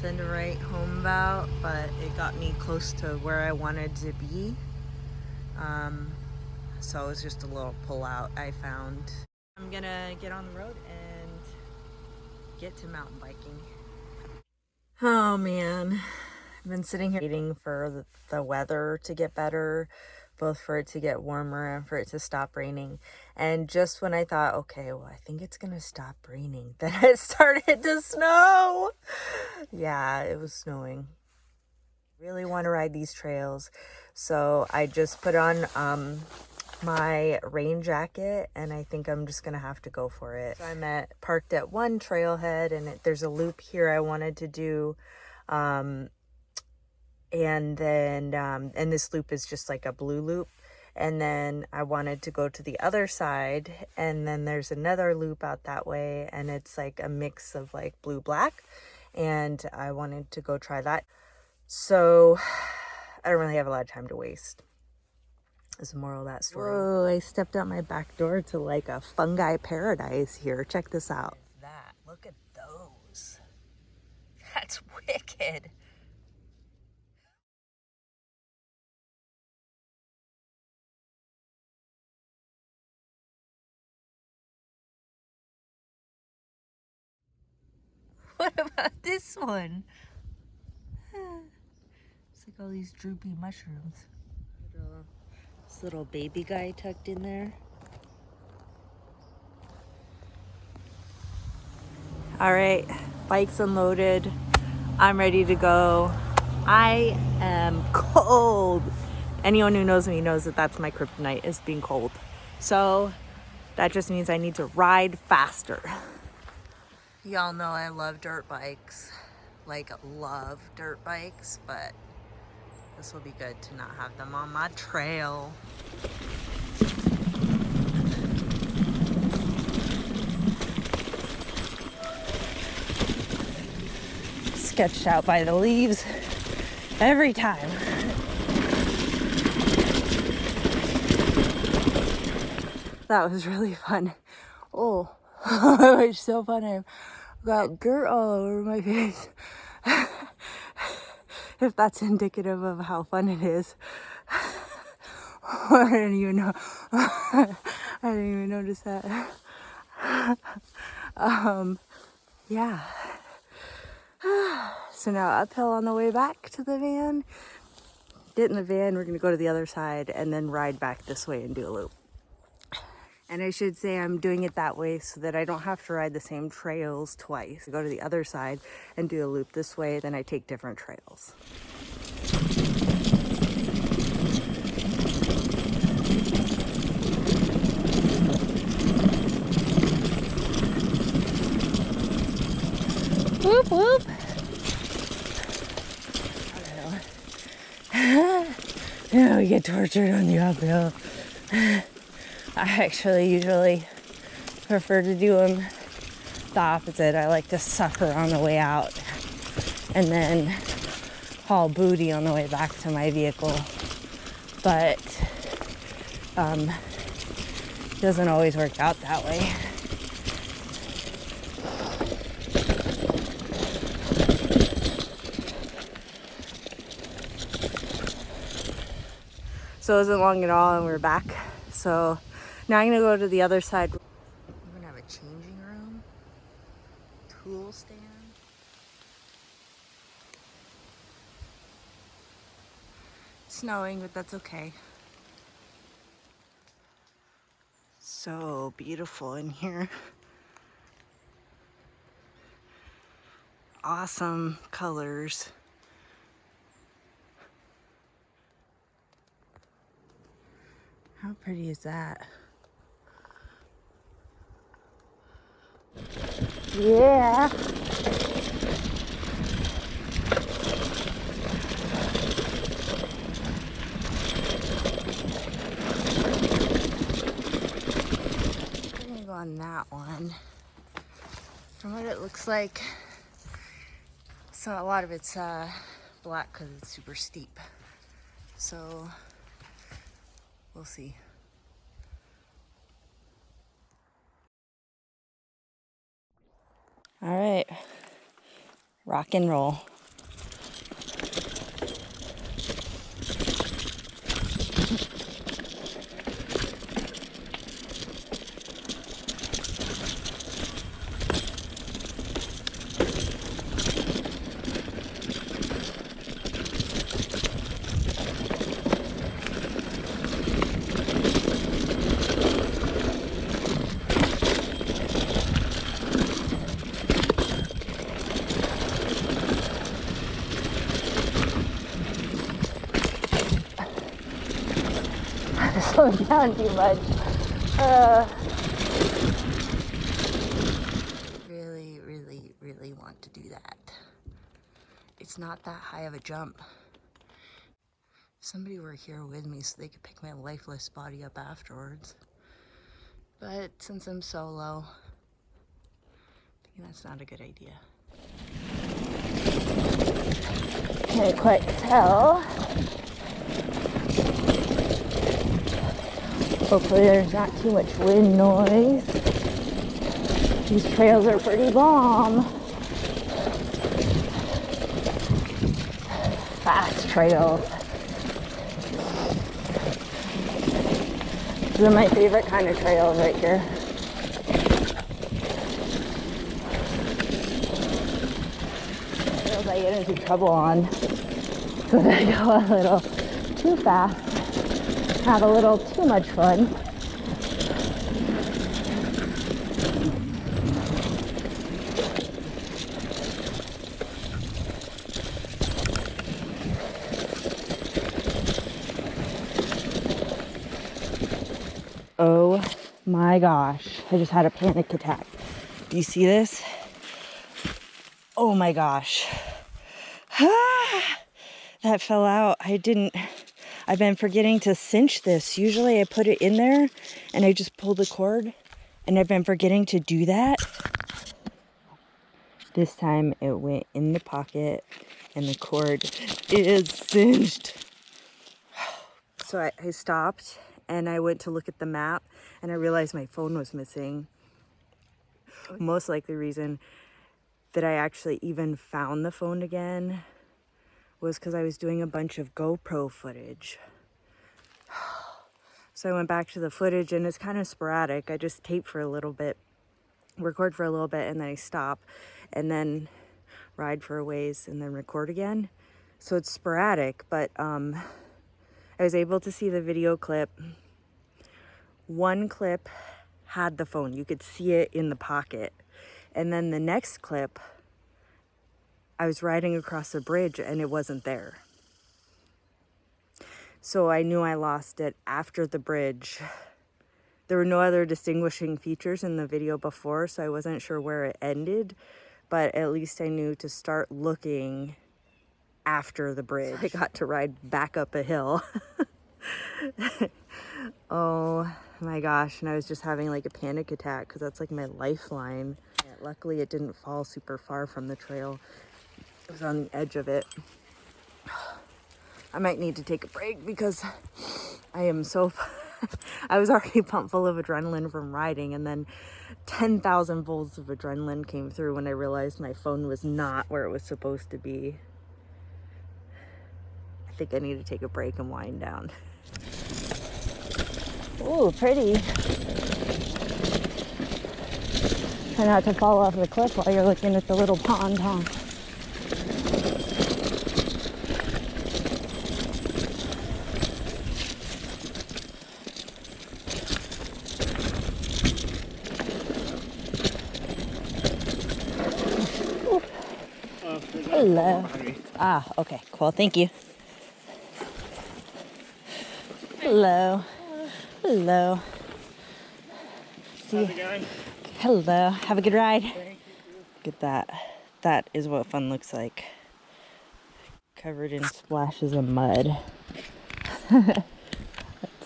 Nothing to write home about, but it got me close to where I wanted to be. So it was just a little pullout I found. I'm gonna get on the road and get to mountain biking. Oh man, I've been sitting here waiting for the weather to get better, both for it to get warmer and for it to stop raining. And just when I thought, okay, well, I think it's gonna stop raining, then it started to snow. Yeah, it was snowing. Really want to ride these trails, so I just put on my rain jacket, and I think I'm just gonna have to go for it. So I'm parked at one trailhead, and there's a loop here I wanted to do, and this loop is just like a blue loop, and then I wanted to go to the other side, and then there's another loop out that way, and it's like a mix of like blue black, and I wanted to go try that. So I don't really have a lot of time to waste, is the moral of that story. Whoa, I stepped out my back door to like a fungi paradise here. Check this out. What is that? Look at those. That's wicked. What about this one? It's like all these droopy mushrooms. This little baby guy tucked in there. All right, bike's unloaded. I'm ready to go. I am cold. Anyone who knows me knows that that's my kryptonite, is being cold. So that just means I need to ride faster. Y'all know I love dirt bikes. Like, love dirt bikes, but this will be good to not have them on my trail. Sketched out by the leaves every time. That was really fun. Oh, it was so fun. I got dirt all over my face. If that's indicative of how fun it is. I didn't even know. I didn't even notice that. Yeah. So now uphill on the way back to the van. Get in the van, we're gonna go to the other side and then ride back this way and do a loop. And I should say I'm doing it that way so that I don't have to ride the same trails twice. I go to the other side and do a loop this way, then I take different trails. Whoop whoop. Yeah, we get tortured on the uphill. I actually usually prefer to do them the opposite. I like to suffer on the way out and then haul booty on the way back to my vehicle. But it doesn't always work out that way. So it wasn't long at all and we're back. So now I'm gonna go to the other side. We're gonna have a changing room, tool stand. It's snowing, but that's okay. So beautiful in here. Awesome colors. How pretty is that? Yeah. I'm gonna go on that one. From what it looks like, so a lot of it's black because it's super steep. So we'll see. All right, rock and roll. slow down too much. Really, really, really want to do that. It's not that high of a jump. If somebody were here with me so they could pick my lifeless body up afterwards. But since I'm solo, I think that's not a good idea. Can't quite tell. Hopefully there's not too much wind noise. These trails are pretty bomb. Fast trails. These are my favorite kind of trails right here. Trails I get into trouble on. So they go a little too fast. Have a little too much fun. Oh my gosh, I just had a panic attack. Do you see this? Oh my gosh. That fell out. I've been forgetting to cinch this. Usually I put it in there and I just pull the cord, and I've been forgetting to do that. This time it went in the pocket and the cord is cinched. So I stopped and I went to look at the map and I realized my phone was missing. Most likely reason that I actually even found the phone again was because I was doing a bunch of GoPro footage. So I went back to the footage and it's kind of sporadic. I just tape for a little bit, record for a little bit, and then I stop and then ride for a ways and then record again. So it's sporadic, but I was able to see the video clip. One clip had the phone. You could see it in the pocket. And then the next clip, I was riding across a bridge and it wasn't there. So I knew I lost it after the bridge. There were no other distinguishing features in the video before, so I wasn't sure where it ended, but at least I knew to start looking after the bridge. So I got to ride back up a hill. Oh my gosh, and I was just having like a panic attack because that's like my lifeline. Luckily it didn't fall super far from the trail. It was on the edge of it. I might need to take a break because I am so... I was already pumped full of adrenaline from riding, and then 10,000 volts of adrenaline came through when I realized my phone was not where it was supposed to be. I think I need to take a break and wind down. Ooh, pretty. Try not to fall off the cliff while you're looking at the little pond, huh? Hello. Ah, okay, cool. Thank you. Hello. Hello. How's it going? Hello. Have a good ride. Thank you. Look at that. That is what fun looks like. Covered in splashes of mud. That's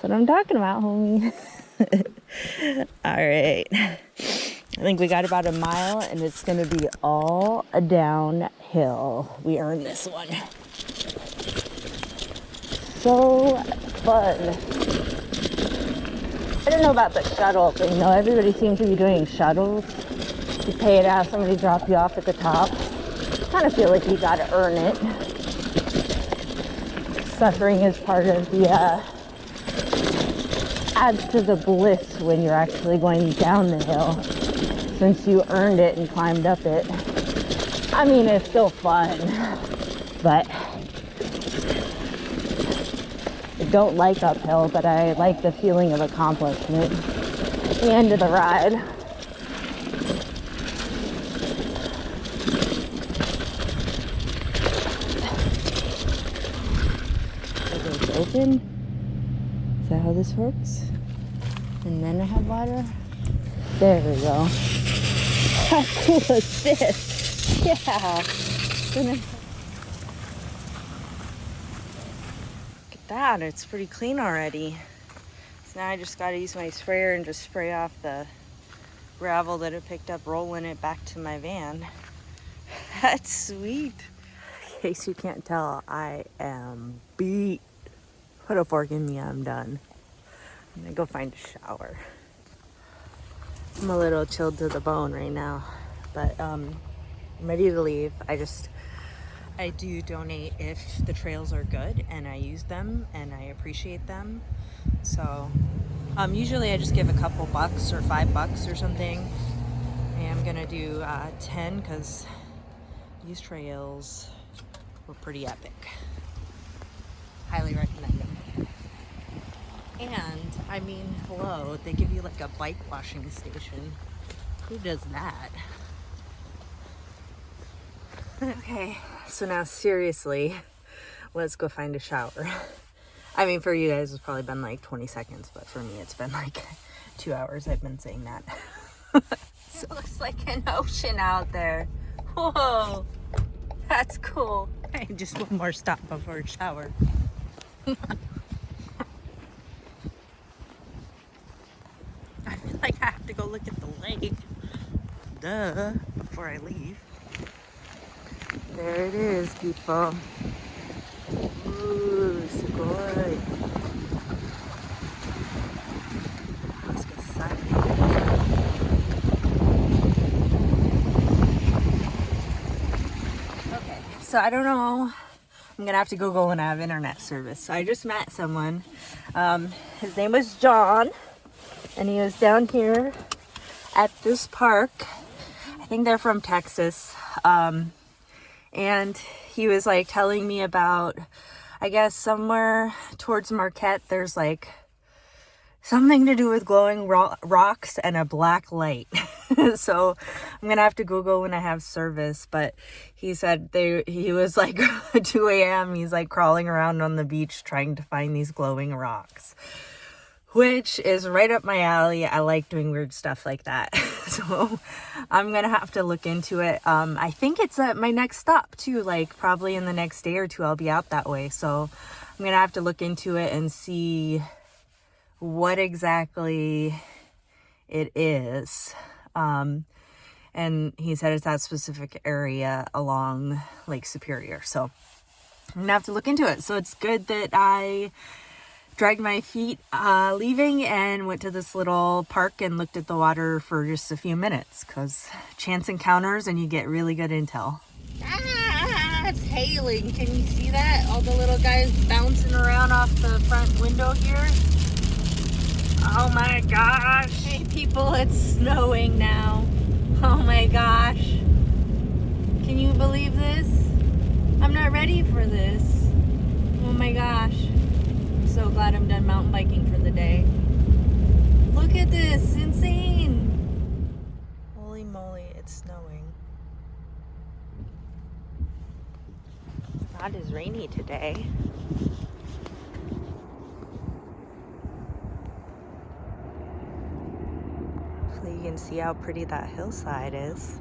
what I'm talking about, homie. All right. I think we got about a mile and it's going to be all downhill. We earned this one. So fun. I don't know about the shuttle thing though. Everybody seems to be doing shuttles. You pay it out, somebody drop you off at the top. Kind of feel like you got to earn it. Suffering is part of the, adds to the bliss when you're actually going down the hill. Since you earned it and climbed up it. I mean, it's still fun, but I don't like uphill, but I like the feeling of accomplishment at the end of the ride. Is it open? Is that how this works? And then I have water? There we go. How cool is this? Yeah. Look at that, it's pretty clean already. So now I just gotta use my sprayer and just spray off the gravel that I picked up, rolling it back to my van. That's sweet. In case you can't tell, I am beat. Put a fork in me, I'm done. I'm gonna go find a shower. I'm a little chilled to the bone right now, but I'm ready to leave. I do donate if the trails are good and I use them and I appreciate them. So usually I just give a couple bucks or $5 or something. I am gonna do 10 because these trails were pretty epic. Highly recommend them. And I mean, hello, they give you like a bike washing station. Who does that? Okay, so now seriously, let's go find a shower. I mean, for you guys, it's probably been like 20 seconds, but for me, it's been like 2 hours I've been saying that. So it looks like an ocean out there. Whoa, that's cool. Hey, just one more stop before a shower. I feel like I have to go look at the lake. Duh, before I leave. There it is, people. Ooh, sugoi. Let's get started. Okay, so I don't know. I'm gonna have to Google when I have internet service. So I just met someone. His name was John, and he was down here at this park. I think they're from Texas. And he was like telling me about, I guess somewhere towards Marquette, there's like something to do with glowing rocks and a black light. So I'm gonna have to Google when I have service, but he said he was like 2 a.m. He's like crawling around on the beach trying to find these glowing rocks, which is right up my alley. I like doing weird stuff like that. So I'm gonna have to look into it. I think it's at my next stop too, like probably in the next day or two I'll be out that way. So I'm gonna have to look into it and see what exactly it is. And he said it's that specific area along Lake Superior. So I'm gonna have to look into it. So it's good that I dragged my feet leaving and went to this little park and looked at the water for just a few minutes, because chance encounters and you get really good intel. Ah, it's hailing. Can you see that? All the little guys bouncing around off the front window here. Oh my gosh. Hey people, it's snowing now. Oh my gosh. Can you believe this? I'm not ready for this. Oh my gosh. I'm so glad I'm done mountain biking for the day. Look at this, insane. Holy moly, it's snowing. It's not as rainy today. Hopefully you can see how pretty that hillside is.